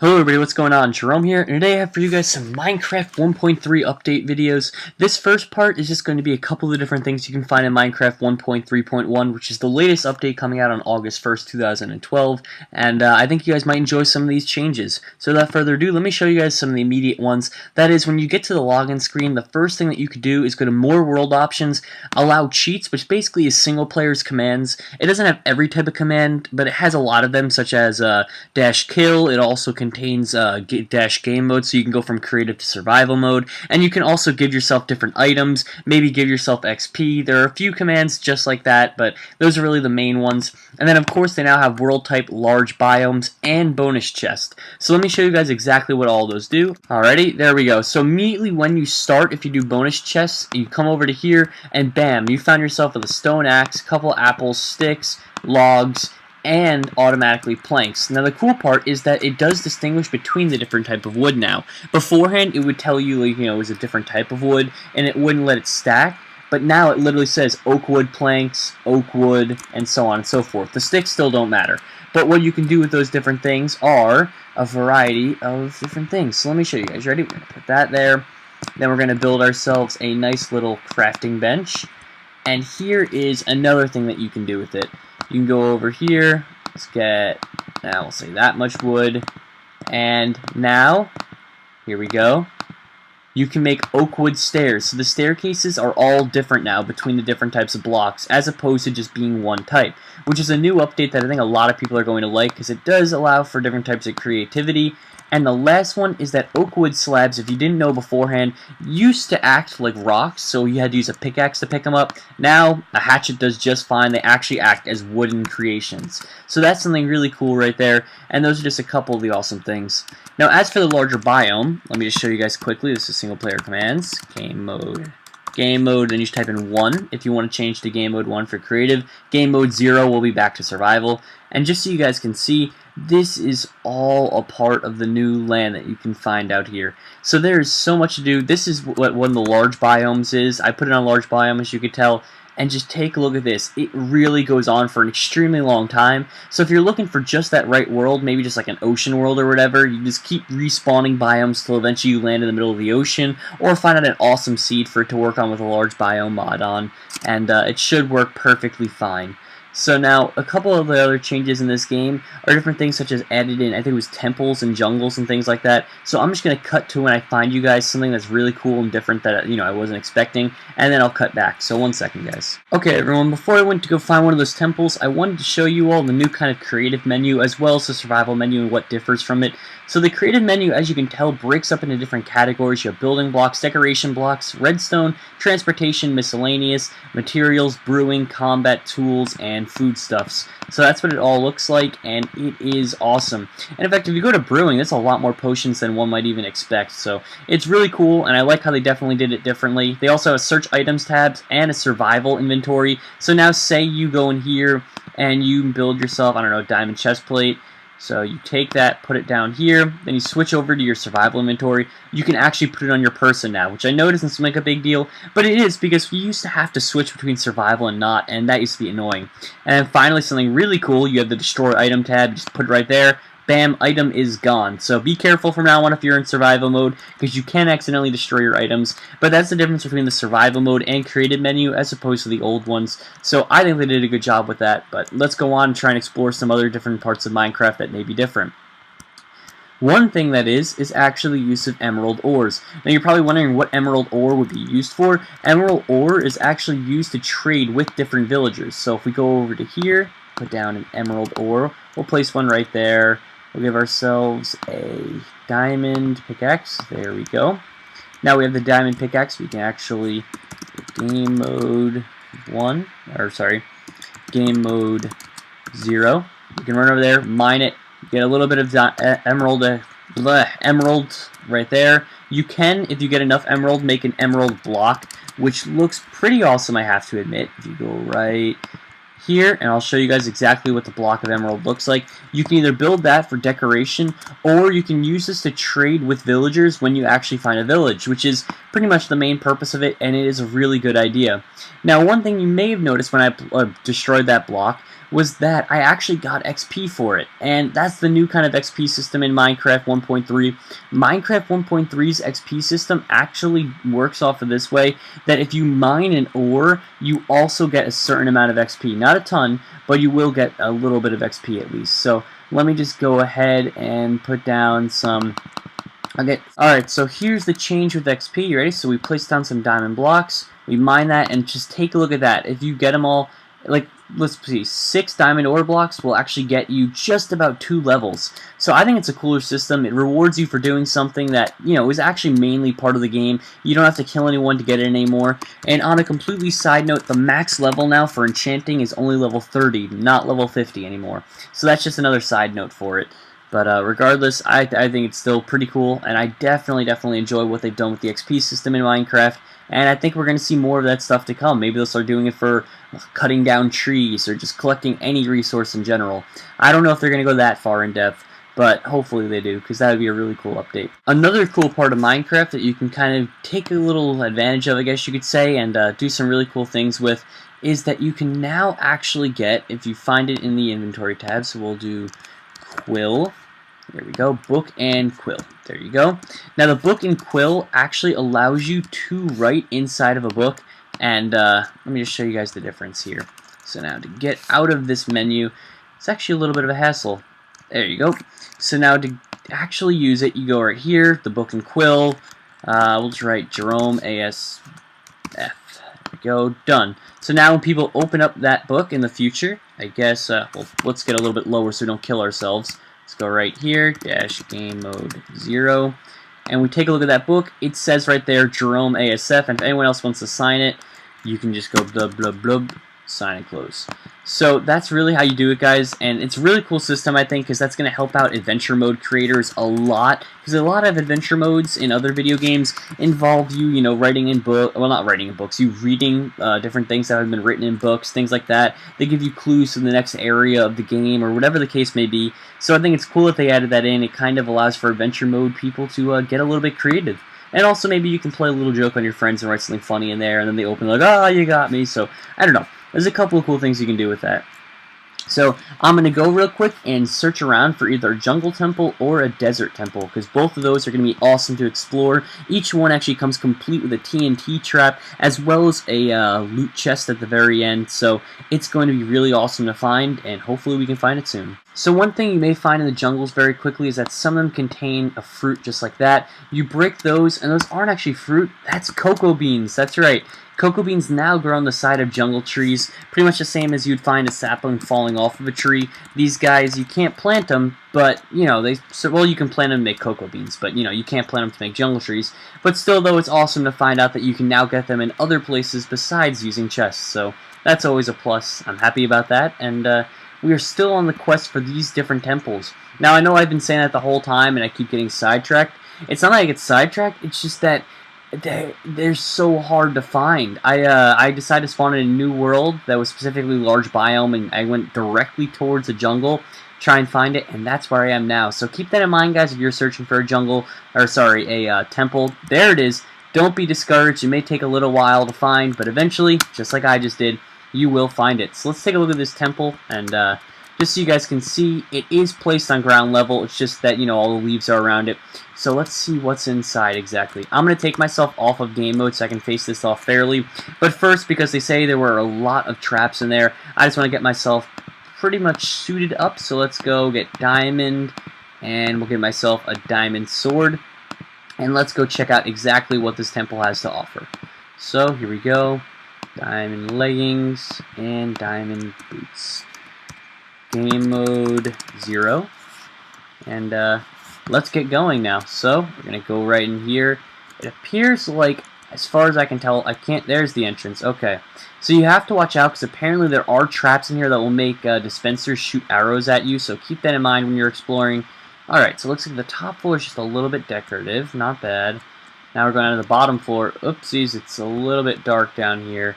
Hello everybody, what's going on? Jerome here, and today I have for you guys some Minecraft 1.3 update videos. This first part is just going to be a couple of different things you can find in Minecraft 1.3.1, which is the latest update coming out on August 1st, 2012, and I think you guys might enjoy some of these changes. So without further ado, let me show you guys some of the immediate ones. That is, when you get to the login screen, the first thing that you could do is go to More World Options, Allow Cheats, which basically is single player's commands. It doesn't have every type of command, but it has a lot of them, such as dash kill. It also contains dash game mode, so you can go from creative to survival mode, and you can also give yourself different items, maybe give yourself XP. There are a few commands just like that, but those are really the main ones. And then of course they now have world type, large biomes, and bonus chest. So let me show you guys exactly what all those do. Alrighty, there we go. So immediately when you start, if you do bonus chests, you come over to here, and bam, you found yourself with a stone axe, couple apples, sticks, logs, and automatically planks. Now the cool part is that it does distinguish between the different type of wood now. Beforehand it would tell you, like, it was a different type of wood and it wouldn't let it stack, but now it literally says oak wood planks, oak wood, and so on and so forth. The sticks still don't matter, but what you can do with those different things are a variety of different things. So let me show you guys. Ready? We're going to put that there. Then we're going to build ourselves a nice little crafting bench, and here is another thing that you can do with it. You can go over here, let's get, now we'll say that much wood, and now, here we go, you can make oak wood stairs. So the staircases are all different now between the different types of blocks, as opposed to just being one type, which is a new update that I think a lot of people are going to like, because it does allow for different types of creativity. And the last one is that oak wood slabs, if you didn't know beforehand, used to act like rocks, so you had to use a pickaxe to pick them up. Now, a hatchet does just fine. They actually act as wooden creations. So that's something really cool right there, and those are just a couple of the awesome things. Now, as for the larger biome, let me just show you guys quickly. This is single player commands, game mode, then you just type in 1 if you want to change to game mode 1 for creative. Game mode 0 will be back to survival. And just so you guys can see, this is all a part of the new land that you can find out here. So there's so much to do. This is what one of the large biomes is. I put it on large biome, as you could tell. And just take a look at this. It really goes on for an extremely long time. So if you're looking for just that right world, maybe just like an ocean world or whatever, you just keep respawning biomes till eventually you land in the middle of the ocean, or find out an awesome seed for it to work on with a large biome mod on, and it should work perfectly fine. So now, a couple of the other changes in this game are different things, such as added in, I think it was temples and jungles and things like that. So I'm just going to cut to when I find you guys something that's really cool and different that, I wasn't expecting, and then I'll cut back. So 1 second, guys. Okay, everyone, before I went to go find one of those temples, I wanted to show you all the new kind of creative menu, as well as the survival menu and what differs from it. So the creative menu, as you can tell, breaks up into different categories. You have building blocks, decoration blocks, redstone, transportation, miscellaneous, materials, brewing, combat, tools, and foodstuffs. So that's what it all looks like, and it is awesome. And in fact, if you go to brewing, there's a lot more potions than one might even expect. So it's really cool, and I like how they definitely did it differently. They also have search items tabs and a survival inventory. So now say you go in here and you build yourself, I don't know, diamond chest plate. So you take that, put it down here, then you switch over to your survival inventory. You can actually put it on your person now, which I know doesn't seem like a big deal, but it is, because you used to have to switch between survival and not, and that used to be annoying. And then finally, something really cool, you have the destroy item tab. You just put it right there. Bam, item is gone. So be careful from now on if you're in survival mode, because you can accidentally destroy your items. But that's the difference between the survival mode and creative menu as opposed to the old ones. So I think they did a good job with that. But let's go on and try and explore some other different parts of Minecraft that may be different. One thing that is actually use of emerald ores. Now you're probably wondering what emerald ore would be used for. Emerald ore is actually used to trade with different villagers. So if we go over to here, put down an emerald ore, we'll place one right there. We'll give ourselves a diamond pickaxe. There we go. Now we have the diamond pickaxe. We can actually game mode 1, or sorry, game mode 0. You can run over there, mine it, get a little bit of emerald right there. You can, if you get enough emerald, make an emerald block, which looks pretty awesome, I have to admit. If you go right here, and I'll show you guys exactly what the block of emerald looks like. You can either build that for decoration, or you can use this to trade with villagers when you actually find a village, which is pretty much the main purpose of it, and it is a really good idea. Now, one thing you may have noticed when I destroyed that block was that I actually got XP for it. And that's the new kind of XP system in Minecraft 1.3. Minecraft 1.3's XP system actually works off of this way, that if you mine an ore, you also get a certain amount of XP. Not a ton, but you will get a little bit of XP at least. So let me just go ahead and put down some... Okay, alright, so here's the change with XP, you ready? So we place down some diamond blocks, we mine that, and just take a look at that. If you get them all, like, let's see, 6 diamond ore blocks will actually get you just about 2 levels. So I think it's a cooler system. It rewards you for doing something that, you know, is actually mainly part of the game. You don't have to kill anyone to get it anymore. And on a completely side note, the max level now for enchanting is only level 30, not level 50 anymore. So that's just another side note for it. But regardless, I think it's still pretty cool, and I definitely enjoy what they've done with the XP system in Minecraft, and I think we're going to see more of that stuff to come. Maybe they'll start doing it for cutting down trees or just collecting any resource in general. I don't know if they're going to go that far in depth, but hopefully they do, because that would be a really cool update. Another cool part of Minecraft that you can kind of take a little advantage of, I guess you could say, and do some really cool things with, is that you can now actually get, if you find it in the inventory tab, so we'll do quill. There we go, book and quill. There you go. Now the book and quill actually allows you to write inside of a book, and let me just show you guys the difference here. So now to get out of this menu, it's actually a little bit of a hassle. There you go. So now to actually use it, you go right here, the book and quill. We'll just write Jerome ASF. There we go, done. So now when people open up that book in the future, I guess, well, let's get a little bit lower so we don't kill ourselves. Let's go right here, dash game mode 0, and we take a look at that book. It says right there, Jerome ASF, and if anyone else wants to sign it, you can just go blub blub blub, sign and close. So that's really how you do it, guys, and it's a really cool system, I think, because that's going to help out adventure mode creators a lot, because a lot of adventure modes in other video games involve you, you know, writing in books, well, not writing in books, you reading different things that have been written in books, things like that. They give you clues to the next area of the game, or whatever the case may be. So I think it's cool that they added that in. It kind of allows for adventure mode people to get a little bit creative. And also maybe you can play a little joke on your friends and write something funny in there, and then they open like, oh, you got me. So, I don't know. There's a couple of cool things you can do with that. So, I'm going to go real quick and search around for either a jungle temple or a desert temple, because both of those are going to be awesome to explore. Each one actually comes complete with a TNT trap, as well as a loot chest at the very end, so it's going to be really awesome to find, and hopefully we can find it soon. So one thing you may find in the jungles very quickly is that some of them contain a fruit just like that. You break those, and those aren't actually fruit, that's cocoa beans, that's right. Cocoa beans now grow on the side of jungle trees, pretty much the same as you'd find a sapling falling off of a tree. These guys, you can't plant them, but, you know, well, you can plant them to make cocoa beans, but, you know, you can't plant them to make jungle trees. But still, though, it's awesome to find out that you can now get them in other places besides using chests, so that's always a plus. I'm happy about that, and we are still on the quest for these different temples. Now, I know I've been saying that the whole time, and I keep getting sidetracked. It's not that I get sidetracked, it's just that they're so hard to find. I decided to spawn in a new world that was specifically large biome, and I went directly towards a jungle, try and find it, and that's where I am now. So keep that in mind, guys, if you're searching for a jungle, or sorry, a temple. There it is. Don't be discouraged. It may take a little while to find, but eventually, just like I just did, you will find it. So let's take a look at this temple, and just so you guys can see, it is placed on ground level. It's just that, you know, all the leaves are around it. So let's see what's inside exactly. I'm going to take myself off of game mode so I can face this off fairly. But first, because they say there were a lot of traps in there, I just want to get myself pretty much suited up. So let's go get diamond, and we'll get myself a diamond sword. And let's go check out exactly what this temple has to offer. So here we go. Diamond leggings and diamond boots. Game mode 0. And let's get going now. So we're gonna go right in here. It appears like, as far as I can tell, I can't. There's the entrance. Okay, so you have to watch out because apparently there are traps in here that will make dispensers shoot arrows at you. So keep that in mind when you're exploring. All right, so it looks like the top floor is just a little bit decorative. Not bad. Now we're going on to the bottom floor. Oopsies, it's a little bit dark down here.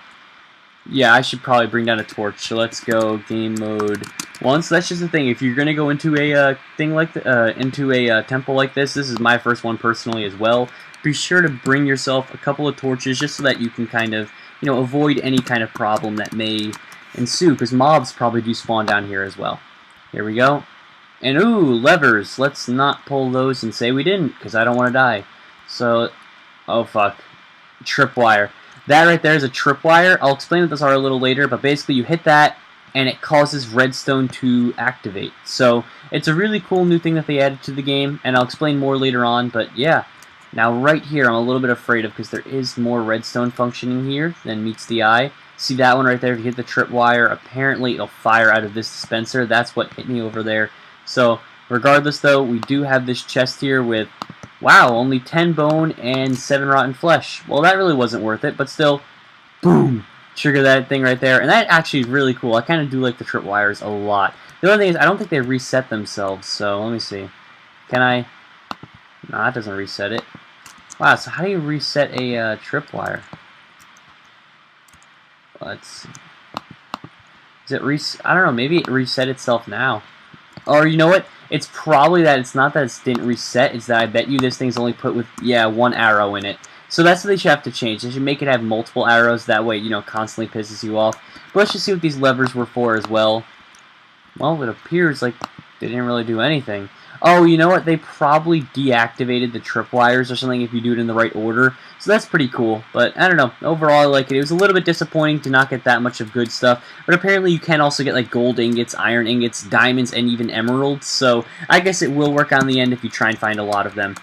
Yeah, I should probably bring down a torch. So let's go game mode 1. So that's just the thing. If you're gonna go into a thing like into a temple like this is my first one personally as well. Be sure to bring yourself a couple of torches just so that you can kind of, you know, avoid any kind of problem that may ensue, because mobs probably do spawn down here as well. Here we go. And ooh, levers. Let's not pull those and say we didn't, because I don't want to die. So, oh fuck. Tripwire. That right there is a tripwire. I'll explain what those are a little later, but basically you hit that, and it causes redstone to activate. So, it's a really cool new thing that they added to the game, and I'll explain more later on, but yeah. Now right here, I'm a little bit afraid of, because there is more redstone functioning here than meets the eye. See that one right there? If you hit the tripwire, apparently it'll fire out of this dispenser. That's what hit me over there. So, regardless though, we do have this chest here with, wow, only 10 bone and 7 rotten flesh. Well, that really wasn't worth it, but still, boom! Trigger that thing right there. And that actually is really cool. I kind of do like the tripwires a lot. The only thing is, I don't think they reset themselves, so let me see. Can I? No, that doesn't reset it. Wow, so how do you reset a tripwire? Let's see. Is it I don't know, maybe it reset itself now. Or you know what? It's probably that it's not that it didn't reset, it's that I bet you this thing's only put with, yeah, 1 arrow in it. So that's what they should have to change. They should make it have multiple arrows, that way, you know, constantly pisses you off. But let's just see what these levers were for as well. Well, it appears like they didn't really do anything. Oh, you know what? They probably deactivated the tripwires or something if you do it in the right order. So that's pretty cool. But I don't know. Overall, I like it. It was a little bit disappointing to not get that much of good stuff. But apparently you can also get like gold ingots, iron ingots, diamonds, and even emeralds. So I guess it will work on the end if you try and find a lot of them.